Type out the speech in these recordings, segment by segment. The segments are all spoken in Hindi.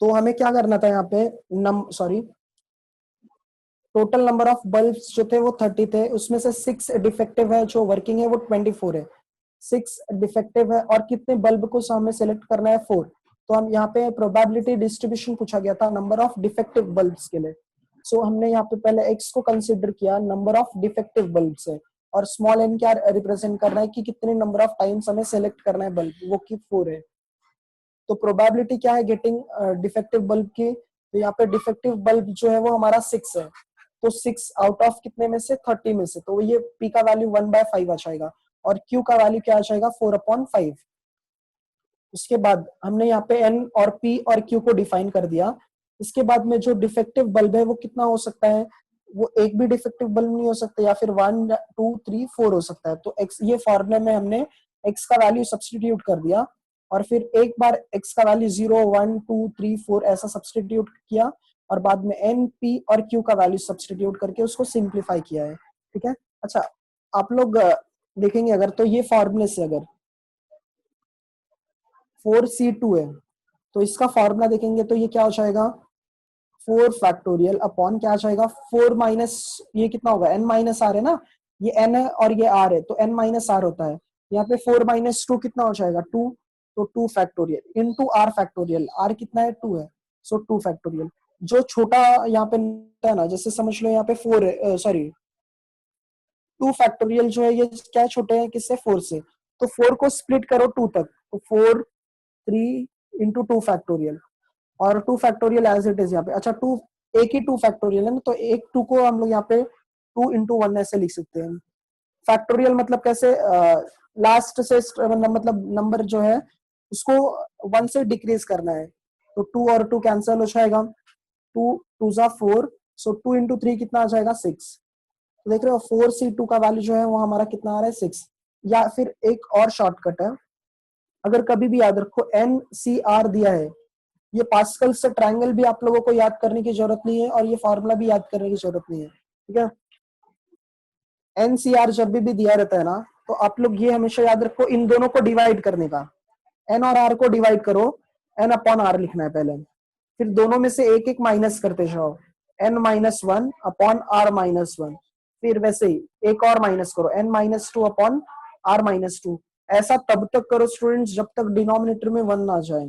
तो हमें क्या करना था यहाँ पे, टोटल नंबर ऑफ बल्ब्स जो थे वो 30 थे, उसमें से 6 डिफेक्टिव है, जो वर्किंग है वो 24 है। 6 डिफेक्टिव है और कितने बल्ब को हमें सेलेक्ट करना है, 4। तो हम यहाँ पे प्रोबेबिलिटी डिस्ट्रीब्यूशन पूछा गया था नंबर ऑफ डिफेक्टिव बल्ब्स के लिए। सो हमने यहाँ पे पहले x को कंसिडर किया, नंबर ऑफ डिफेक्टिव बल्ब है, और स्मॉल n क्या रिप्रेजेंट करना है कि कितने नंबर ऑफ टाइम्स हमें सेलेक्ट करना है बल्ब, वो की 4 है। तो प्रोबेबिलिटी क्या है गेटिंग डिफेक्टिव बल्ब की, तो यहाँ पे डिफेक्टिव बल्ब जो है वो हमारा 6 है। तो 6 आउट ऑफ कितने में से, 30 में से, तो ये p का वैल्यू 1/5 आ जाएगा, और q का वैल्यू क्या आ जाएगा, 4/5। उसके बाद हमने यहाँ पे n और p और q को डिफाइन कर दिया। इसके बाद में जो डिफेक्टिव बल्ब है वो कितना हो सकता है, वो एक भी डिफेक्टिव बल्ब नहीं हो सकता, या फिर 1 2 3 4 हो सकता है। तो x, ये फॉर्मूले में हमने x का वैल्यू सब्सटीट्यूट कर दिया, और फिर एक बार x का वैल्यू 0 1 2 3 4 ऐसा सब्सटीट्यूट किया, और बाद में n p और q का वैल्यू सब्सटीट्यूट करके उसको सिंप्लीफाई किया है। ठीक है। अच्छा, आप लोग देखेंगे अगर, तो ये फॉर्मूले से अगर 4c2 है, तो इसका फॉर्मूला देखेंगे तो ये क्या हो जाएगा, 4 फैक्टोरियल अपॉन क्या आ जाएगा, 4 माइनस ये कितना होगा, n माइनस आर है ना, ये n है और ये r है, तो n माइनस आर होता है। यहाँ पे 4 माइनस 2 कितना हो जाएगा, 2, तो 2 factorial into r factorial, r कितना है, 2 है, सो 2 फैक्टोरियल। जो छोटा यहाँ पे है ना, जैसे समझ लो यहाँ पे 4 है, सॉरी 2 फैक्टोरियल जो है ये क्या छोटे हैं किससे, 4 से, तो 4 को स्प्लिट करो 2 तक, तो 4 3 इंटू 2 फैक्टोरियल, और 2 फैक्टोरियल एज इट इज यहाँ पे। अच्छा, टू एक ही 2 फैक्टोरियल है ना, तो एक 2 को हम लोग यहाँ पे 2 इंटू 1 ऐसे लिख सकते हैं। फैक्टोरियल मतलब कैसे, लास्ट से मतलब नंबर जो है उसको 1 से डिक्रीज करना है, तो 2 और 2 कैंसिल हो जाएगा, 2 2 जा 4, सो 2 इंटू 3 कितना आ जाएगा, 6। तो देख रहे हो 4c2 का वैल्यू जो है वो हमारा कितना आ रहा है, 6। या फिर एक और शॉर्टकट है, अगर कभी भी याद रखो NCR दिया है, ये पास्कल से ट्रायंगल भी आप लोगों को याद करने की जरूरत नहीं है, और ये फॉर्मूला भी याद करने की जरूरत नहीं है। ठीक है, NCR जब भी दिया रहता है ना, तो आप लोग ये हमेशा याद रखो, इन दोनों को डिवाइड करने का, n और r को डिवाइड करो, n अपॉन r लिखना है पहले, फिर दोनों में से एक एक माइनस करते जाओ, n-1 अपॉन r-1, फिर वैसे ही एक और माइनस करो, n-2 अपॉन r-2। ऐसा तब तक करो स्टूडेंट्स जब तक डिनोमिनेटर में 1 ना जाए।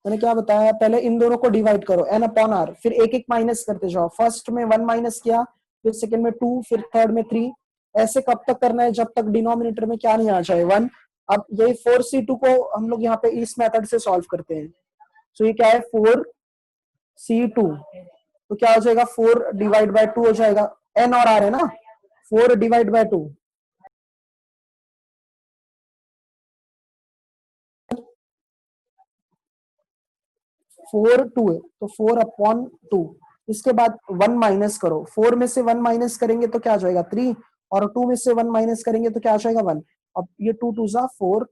मैंने क्या बताया, पहले इन दोनों को डिवाइड करो n अपॉन r, फिर एक एक माइनस करते जाओ, फर्स्ट में 1 माइनस किया, फिर सेकंड में 2, फिर थर्ड में 3। ऐसे कब तक करना है, जब तक डिनोमिनेटर में क्या नहीं आ जाए, 1। अब यही 4c2 को हम लोग यहाँ पे इस मेथड से सॉल्व करते हैं। तो ये क्या है, 4c2, तो क्या हो जाएगा, 4 डिवाइड बाय 2 हो जाएगा, n और r है ना, 4 डिवाइड बाय 2, 4 2 है, तो 4 अपॉन 2। इसके बाद 1 माइनस करो, 4 में से 1 माइनस करेंगे तो क्या आ जाएगा, 3, और 2 में से 1 माइनस करेंगे तो क्या आ जाएगा, 1। अब ये 2 2 जा 4,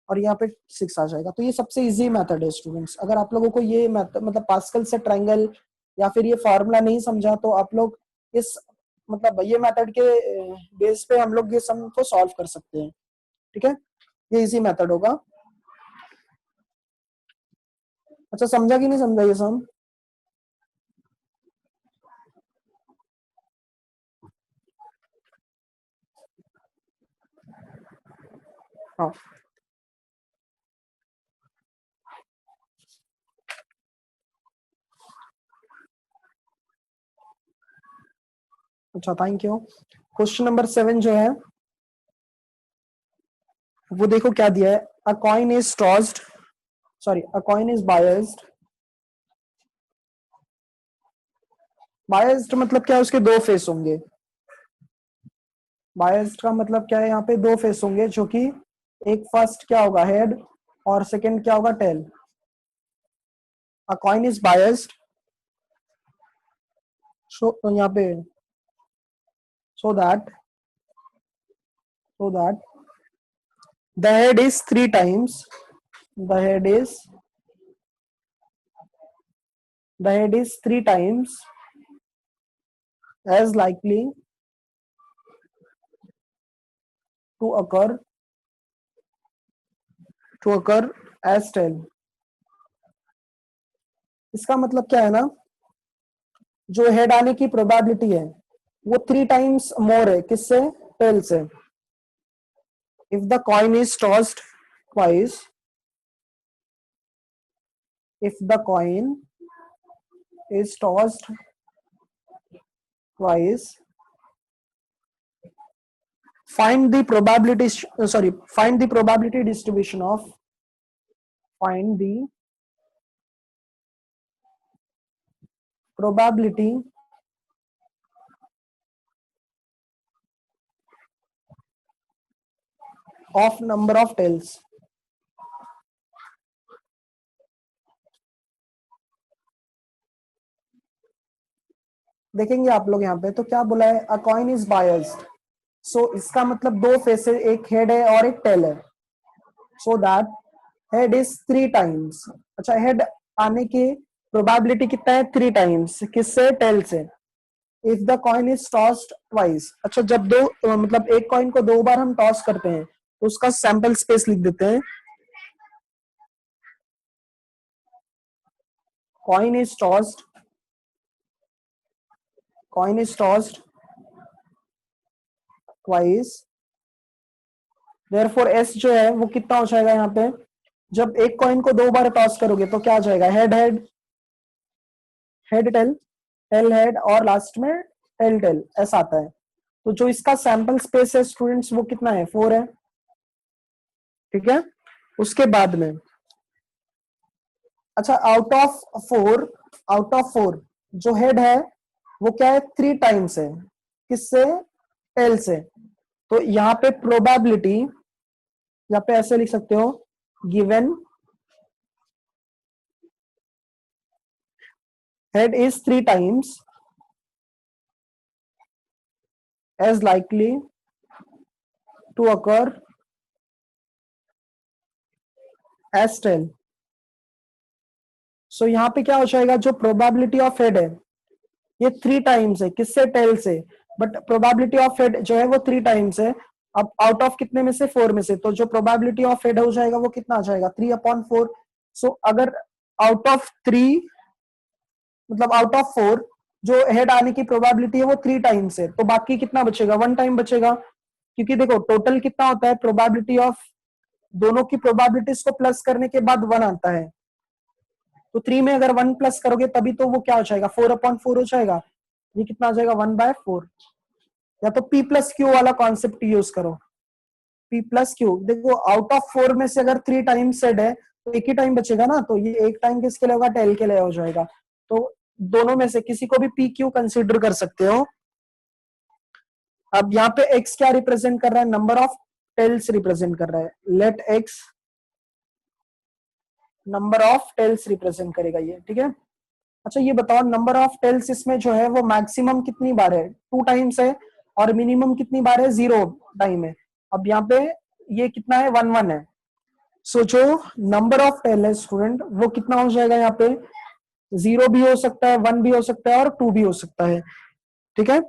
और यहाँ पे 6 आ जाएगा। तो ये सबसे इजी मेथड है स्टूडेंट्स। अगर आप लोगों को ये मेथड मतलब पास्कल से ट्रायंगल या फिर ये फार्मूला नहीं समझा, तो आप लोग इस मतलब ये मेथड के बेस पे हम लोग ये सम को सॉल्व कर सकते हैं। ठीक है, ये इजी मेथड होगा। अच्छा, समझा कि नहीं समझा ये सम? हाँ, अच्छा, थैंक यू। क्वेश्चन नंबर 7 जो है वो देखो क्या दिया है, अ coin is tossed, sorry a coin is biased. Biased मतलब क्या है, उसके दो फेस होंगे। बायस्ड का मतलब क्या है, यहाँ पे दो फेस होंगे, जो कि एक फर्स्ट क्या होगा, हेड, और सेकंड क्या होगा, tail. A coin is biased, so यहाँ पे so that the head is three times, the head is the head is three times as likely to occur as tail. इसका मतलब क्या है ना, जो हेड आने की प्रोबेबिलिटी है वो 3 टाइम्स मोर है किससे, टेल से। If the coin is tossed twice, if the coin is tossed twice, find the probability, find the probability distribution of, find the probability of number of tails। देखेंगे आप लोग यहाँ पे तो क्या बोला है, अ कॉइन इज बायस्ड, सो इसका मतलब दो फेस है, एक हेड है और एक टेल है, so that head is 3 times. अच्छा, हेड आने की प्रोबेबिलिटी कितना है, 3 टाइम्स, किससे, टेल से। If the coin is tossed twice, अच्छा जब दो मतलब एक कॉइन को 2 बार हम टॉस करते हैं तो उसका सैंपल स्पेस लिख देते हैं, coin is tossed, coin is tossed twice, therefore S जो है वो कितना हो जाएगा यहाँ पे, जब एक कॉइन को 2 बार टॉस करोगे तो क्या आ जाएगा, head head, head tail, tail head, और लास्ट में टेल टेल, ऐसा आता है। तो जो इसका सैंपल स्पेस है स्टूडेंट्स वो कितना है, 4 है, ठीक है। उसके बाद में, अच्छा आउट ऑफ फोर जो हेड है वो क्या है, 3 टाइम्स है, किससे, टेल से। तो यहाँ पे प्रोबेबिलिटी, यहाँ पे ऐसे लिख सकते हो, given head is 3 times as likely to occur as tail। सो यहाँ पे क्या हो जाएगा, जो प्रोबेबिलिटी ऑफ हेड है ये 3 टाइम्स है, किससे, टेल से, बट प्रोबेबिलिटी ऑफ हेड जो है वो 3 टाइम्स है। अब आउट ऑफ कितने में से, 4 में से, तो जो प्रोबेबिलिटी ऑफ हेड हो जाएगा वो कितना आ जाएगा, 3/4। सो अगर आउट ऑफ 3 मतलब आउट ऑफ 4 जो हेड आने की प्रोबेबिलिटी है वो 3 टाइम्स है, तो बाकी कितना बचेगा, 1 टाइम बचेगा। क्योंकि देखो टोटल कितना होता है, प्रोबेबिलिटी ऑफ दोनों की प्रोबेबिलिटीज को प्लस करने के बाद 1 आता है, तो 3 में अगर 1 प्लस करोगे तभी तो वो क्या हो जाएगा, 4/4 हो जाएगा। ये कितना आ जाएगा, 1/4। या तो P प्लस क्यू वाला कॉन्सेप्ट यूज करो, P प्लस क्यू। देखो आउट ऑफ 4 में से अगर 3 टाइम सेड है तो एक ही टाइम बचेगा ना, तो ये एक टाइम किसके लिए होगा, टेल के लिए हो जाएगा। तो दोनों में से किसी को भी पी क्यू कंसिडर कर सकते हो। अब यहाँ पे x क्या रिप्रेजेंट कर रहा है, नंबर ऑफ टेल्स रिप्रेजेंट कर रहा है, let x number of tails represent करेगा ये, ठीक है। अच्छा ये बताओ, नंबर ऑफ टेल्स इसमें जो है वो मैक्सिमम कितनी बार है, 2 टाइम्स है, और मिनिमम कितनी बार है, 0 टाइम है। अब यहाँ पे ये कितना है, 1 है। सो जो नंबर ऑफ टेल है स्टूडेंट वो कितना हो जाएगा, यहाँ पे 0 भी हो सकता है, 1 भी हो सकता है, और 2 भी हो सकता है, ठीक है।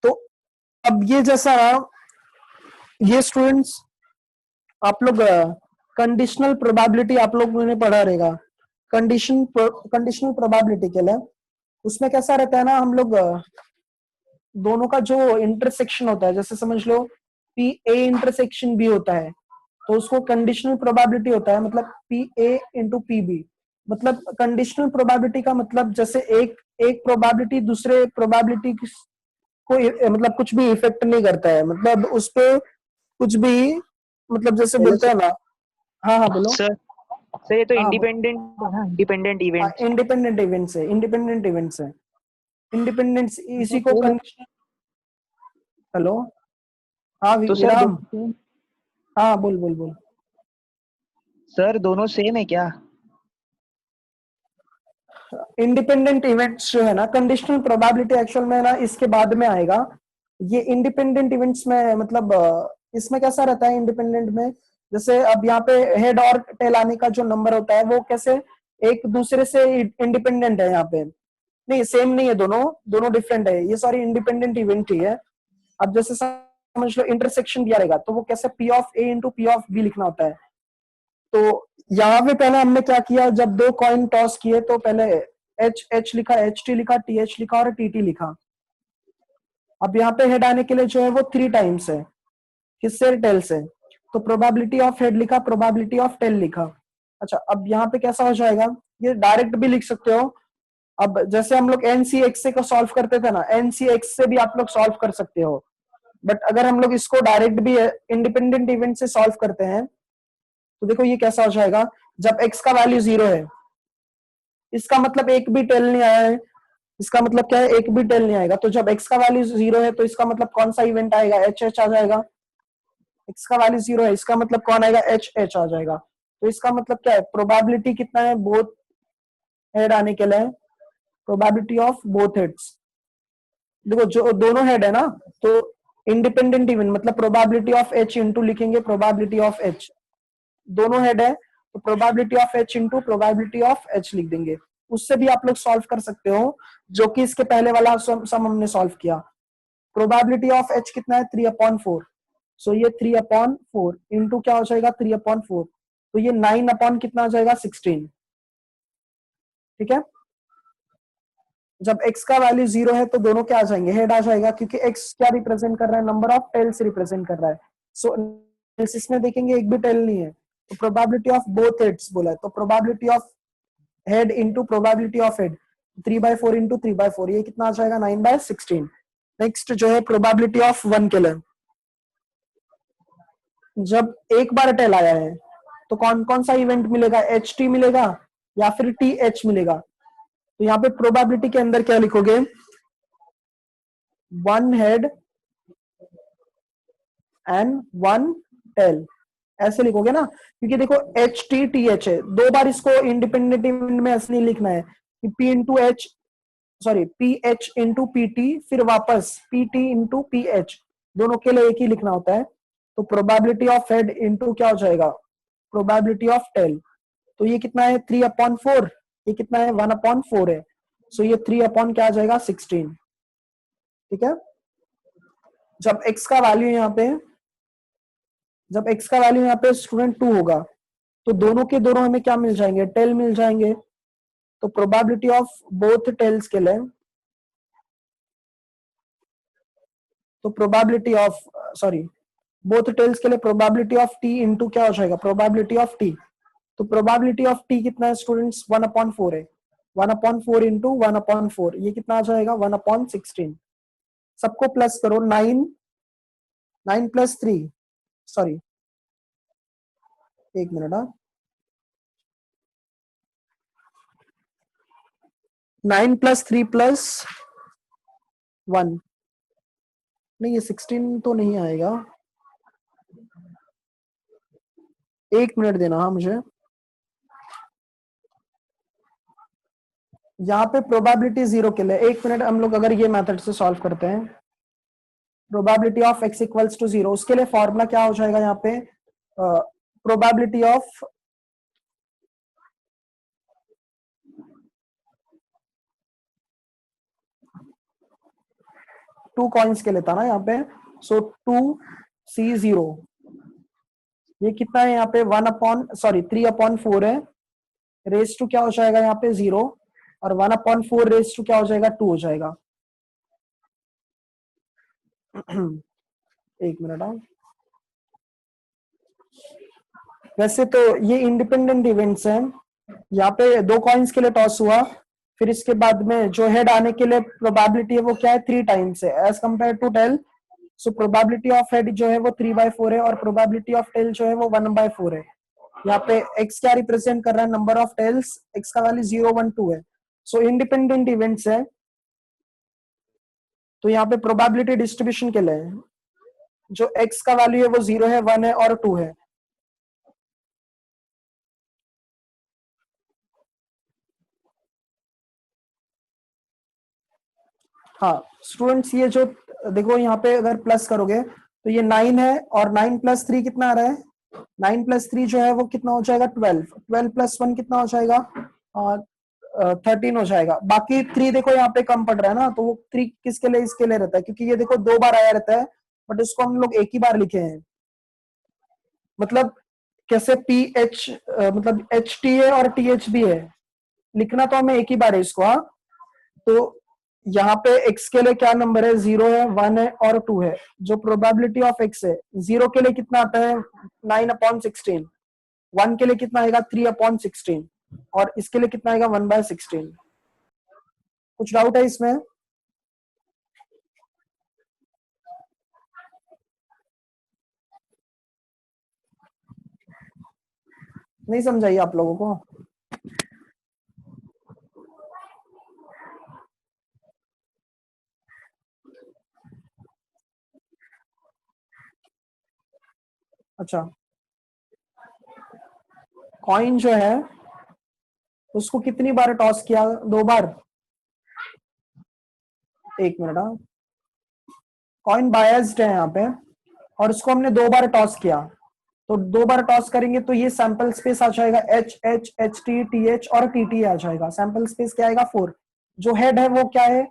तो अब ये जैसा, ये स्टूडेंट्स आप लोग कंडीशनल प्रोबेबिलिटी आप लोगों ने पढ़ा रहेगा, कंडीशनल प्रोबेबिलिटी के लिए उसमें कैसा रहता है ना, हम लोग दोनों का जो इंटरसेक्शन होता है, जैसे समझ लो पी ए इंटरसेक्शन बी होता है, तो उसको कंडीशनल प्रोबेबिलिटी होता है, मतलब P A into P B. मतलब कंडीशनल प्रोबेबिलिटी का मतलब जैसे एक एक प्रोबेबिलिटी दूसरे प्रोबेबिलिटी को मतलब कुछ भी इफेक्ट नहीं करता है, मतलब उस पे कुछ भी, मतलब जैसे हेलो बोलते हैं ना। हाँ हाँ बोलो। सर। सर ये तो हाँ इंडिपेंडेंट है ना, इंडिपेंडेंट इवेंट। इंडिपेंडेंट इवेंट्स है, इंडिपेंडेंट इवेंट्स है, इंडिपेंडेंस इसी को तो कंडीशनल। हेलो, हाँ सर विराम। दोनों सेम, हाँ बोल बोल बोल। सर दोनों सेम है क्या? इंडिपेंडेंट इवेंट्स जो है ना, कंडीशनल प्रोबेबिलिटी एक्चुअल में ना इसके बाद में आएगा। ये इंडिपेंडेंट इवेंट्स में मतलब इसमें कैसा रहता है इंडिपेंडेंट में, जैसे अब यहाँ पे हेड और टेल आने का जो नंबर होता है वो कैसे एक दूसरे से इंडिपेंडेंट है, यहाँ पे नहीं, सेम नहीं है, दोनों दोनों डिफरेंट है, ये सारी इंडिपेंडेंट इवेंट ही है। अब जैसे समझ लो इंटरसेक्शन दिया रहेगा तो वो कैसे P of A into P of B लिखना होता है, तो यहाँ पे पहले हमने क्या किया, जब दो कॉइन टॉस किए तो पहले एच एच लिखा, एच टी लिखा, टी एच लिखा और टी टी लिखा। अब यहाँ पे हेड आने के लिए जो है वो 3 टाइम्स है, किससे, टेल से। तो प्रोबेबिलिटी ऑफ हेड लिखा, प्रोबेबिलिटी ऑफ टेल लिखा। अच्छा, अब यहाँ पे कैसा हो जाएगा, ये डायरेक्ट भी लिख सकते हो। अब जैसे हम लोग एनसीएक्स को सॉल्व करते थे ना, एनसीएक्स से भी आप लोग सॉल्व कर सकते हो। बट अगर हम लोग इसको डायरेक्ट भी इंडिपेंडेंट इवेंट से सॉल्व करते हैं तो देखो ये कैसा हो जाएगा। जब एक्स का वैल्यू 0 है, इसका मतलब एक भी टेल नहीं आया है, इसका मतलब क्या है, एक भी टेल नहीं आएगा। तो जब एक्स का वैल्यू 0 है तो इसका मतलब कौन सा इवेंट आएगा, एच एच आ जाएगा। एक्स का वैल्यू 0 है, इसका मतलब कौन आएगा, एच एच आ जाएगा। तो इसका मतलब क्या है, प्रोबेबिलिटी कितना है बोथ हेड आने के लिए, प्रोबेबिलिटी ऑफ बोथ हेड्स। देखो जो दोनों हेड है ना, तो इंडिपेंडेंट इवेंट मतलब प्रोबेबिलिटी ऑफ एच इंटू लिखेंगे प्रोबेबिलिटी ऑफ एच। दोनों हेड है तो probability of H into probability of H लिख देंगे। उससे भी आप लोग सॉल्व कर सकते हो, जो कि इसके पहले वाला सम हमने सॉल्व किया। प्रोबेबिलिटी ऑफ एच कितना है, 3/4। सो ये 3/4 इंटू क्या हो जाएगा, 3/4। तो ये 9 अपॉन कितना आ जाएगा, 16। ठीक है। जब x का वैल्यू 0 है तो दोनों क्या आ जाएंगे, हेड आ जाएगा, क्योंकि x क्या रिप्रेजेंट कर रहा है, नंबर ऑफ टेल्स रिप्रेजेंट कर रहा है। सो एनालिसिस में देखेंगे एक भी टेल नहीं है, तो प्रोबेबिलिटी ऑफ बोथ हेड्स बोला है, तो probability of head into probability of head, 3/4 into 3/4, ये कितना आ जाएगा, 9/16। नेक्स्ट जो है प्रोबेबिलिटी ऑफ वन के लिए, जब एक बार टेल आया है तो कौन कौन सा इवेंट मिलेगा, एच टी मिलेगा या फिर टी एच मिलेगा। तो यहाँ पे प्रोबेबिलिटी के अंदर क्या लिखोगे, one head and one tail, ऐसे लिखोगे ना। क्योंकि देखो एच टी टी एच है, दो बार इसको इंडिपेंडेंट इवेंट में ऐसे नहीं लिखना है कि P into H, sorry P H into P T, फिर वापस P T into P H, दोनों के लिए एक ही लिखना होता है। तो प्रोबेबिलिटी ऑफ हेड इंटू क्या हो जाएगा, प्रोबेबिलिटी ऑफ टेल। तो ये कितना है, 3/4, ये कितना है, 1/4 है। सो ये 3 अपॉन क्या आ जाएगा, 16। ठीक है। जब x का वैल्यू यहाँ पे, जब x का वैल्यू यहाँ पे स्टूडेंट 2 होगा तो दोनों के दोनों हमें क्या मिल जाएंगे, टेल मिल जाएंगे। तो प्रोबेबिलिटी ऑफ बोथ टेल्स के लिए, तो probability of, sorry both tails के लिए प्रोबेबिलिटी ऑफ t इंटू क्या हो जाएगा, प्रोबेबिलिटी ऑफ t। तो प्रोबेबिलिटी ऑफ t कितना है स्टूडेंट्स, 1/4 है। 1/4 इंटू 1/4, ये कितना आ जाएगा, 1/16। सबको प्लस करो, 9 प्लस 3, सॉरी एक मिनट, 9 प्लस 3 प्लस 1, नहीं ये 16 तो नहीं आएगा, एक मिनट देना हाँ मुझे। यहाँ पे प्रोबेबिलिटी 0 के लिए, एक मिनट, हम लोग अगर ये मेथड से सॉल्व करते हैं, probability of x equals to 0, उसके लिए फॉर्मूला क्या हो जाएगा यहाँ पे, प्रोबेबिलिटी ऑफ टू कॉइन्स के लिए था ना यहाँ पे। सो 2C0, ये कितना है यहाँ पे, 3/4 है, रेस टू क्या हो जाएगा यहाँ पे 0, और 1/4 रेस टू क्या हो जाएगा, 2 हो जाएगा। एक मिनट आओ। वैसे तो ये इंडिपेंडेंट इवेंट्स हैं, यहाँ पे दो कॉइन्स के लिए टॉस हुआ, फिर इसके बाद में जो हेड आने के लिए प्रोबेबिलिटी है वो क्या है, 3 टाइम्स है as compare to tail. So probability of head जो है वो 3/4 है और प्रोबेबिलिटी ऑफ टेल जो है वो 1/4 है। यहाँ पे x क्या रिप्रेजेंट कर रहा है, नंबर ऑफ टेल्स, x का वैल्यू 0, 1, 2 है। सो इंडिपेंडेंट इवेंट्स है, तो यहाँ पे प्रोबेबिलिटी डिस्ट्रीब्यूशन के लिए जो x का वैल्यू है वो 0 है, 1 है और 2 है। हाँ स्टूडेंट्स, ये जो देखो यहाँ पे अगर प्लस करोगे तो ये 9 है, और 9 प्लस 3 कितना आ रहा है, 9 प्लस 3 जो है वो कितना हो जाएगा, 12। 12 प्लस 1 कितना हो जाएगा, 13 हो जाएगा। बाकी 3 देखो यहाँ पे कम पड़ रहा है ना, तो वो 3 किसके लिए, इसके लिए रहता है, क्योंकि ये देखो 2 बार आया रहता है, बट इसको हम लोग एक ही बार लिखे हैं। मतलब कैसे पी एच मतलब एच टी है और टी एच भी है, लिखना तो हमें एक ही बार है इसको। हाँ, तो यहाँ पे x के लिए क्या नंबर है, 0 है, 1 है और 2 है। जो प्रोबेबिलिटी ऑफ x है, 0 के लिए कितना आता है 9/16, 1 के लिए कितना आएगा 3/16 और इसके लिए कितना आएगा 1/16। कुछ डाउट है इसमें? नहीं समझाइए आप लोगों को? अच्छा, कॉइन जो है उसको कितनी बार टॉस किया, 2 बार? एक मिनट। हाँ, कॉइन बायस्ड है यहाँ पे और इसको हमने 2 बार टॉस किया, तो 2 बार टॉस करेंगे तो ये सैंपल स्पेस आ जाएगा H H H T T H और टी टी आ जाएगा। सैंपल स्पेस क्या आएगा 4। जो हेड है वो क्या है,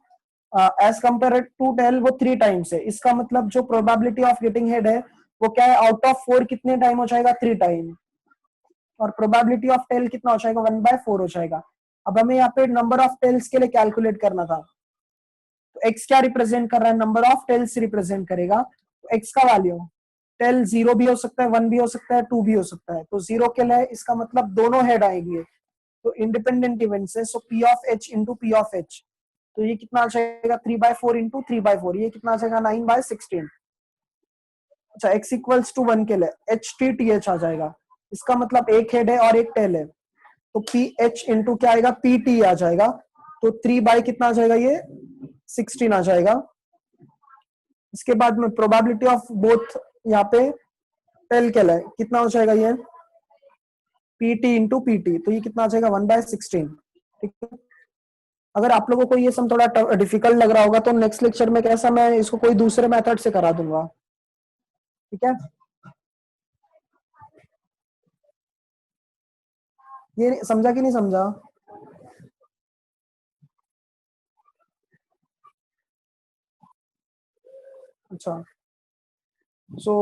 एज कंपेयर टू टेल वो 3 टाइम्स है। इसका मतलब जो प्रोबेबिलिटी ऑफ गेटिंग हेड है वो क्या है, आउट ऑफ 4 कितने टाइम हो जाएगा, 3 टाइम। और प्रोबेबिलिटी ऑफ टेल कितना हो जाएगा, 1/4 हो जाएगा। अब हमें यहाँ पे नंबर ऑफ टेल्स के लिए कैलकुलेट करना था, तो x क्या रिप्रेजेंट कर रहा है, नंबर ऑफ टेल्स रिप्रेजेंट करेगा। तो x का वैल्यू टेल 0 भी हो सकता है, 1 भी हो सकता है, 2 भी हो सकता है। तो 0 के लिए इसका मतलब दोनों हेड आएंगे, तो इंडिपेंडेंट इवेंट से। सो p of h into P of h, तो ये कितना आ जाएगा 3/4 इंटू 3/4, ये कितना आ जाएगा 9/16। अच्छा, x इक्वल्स टू 1 के लिए एच टी टी एच आ जाएगा। इसका मतलब एक हेड है और एक टेल है, तो पी एच इंटू क्या आएगा, पी टी आ जाएगा। तो 3 कितना आ जाएगा, ये 16 आ जाएगा। इसके बाद में प्रोबेबिलिटी ऑफ बोथ यहाँ पे टेल के लिए कितना हो जाएगा, ये पीटी इंटू पीटी, तो ये कितना आ जाएगा 1/16। ठीक है। अगर आप लोगों को ये सम थोड़ा डिफिकल्ट लग रहा होगा तो नेक्स्ट लेक्चर में कैसा मैं इसको कोई दूसरे मेथड से करा दूंगा। ठीक है, ये समझा कि नहीं समझा? अच्छा, सो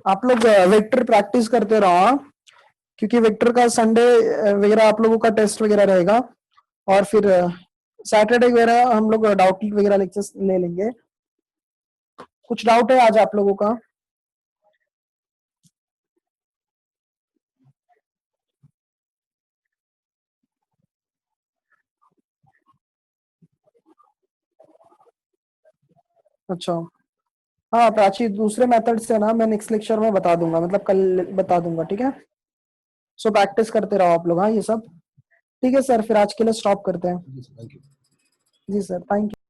आप लोग वेक्टर प्रैक्टिस करते रहो, हाँ? क्योंकि वेक्टर का संडे वगैरह आप लोगों का टेस्ट वगैरह रहेगा, और फिर सैटरडे वगैरह हम लोग डाउट वगैरह लेक्चर्स ले लेंगे। कुछ डाउट है आज आप लोगों का? अच्छा, हाँ प्राची, दूसरे मेथड से ना मैं नेक्स्ट लेक्चर में बता दूंगा, मतलब कल बता दूंगा। ठीक है, सो प्रैक्टिस करते रहो आप लोग, हाँ ये सब। ठीक है सर, फिर आज के लिए स्टॉप करते हैं। Thank you. जी सर, थैंक यू।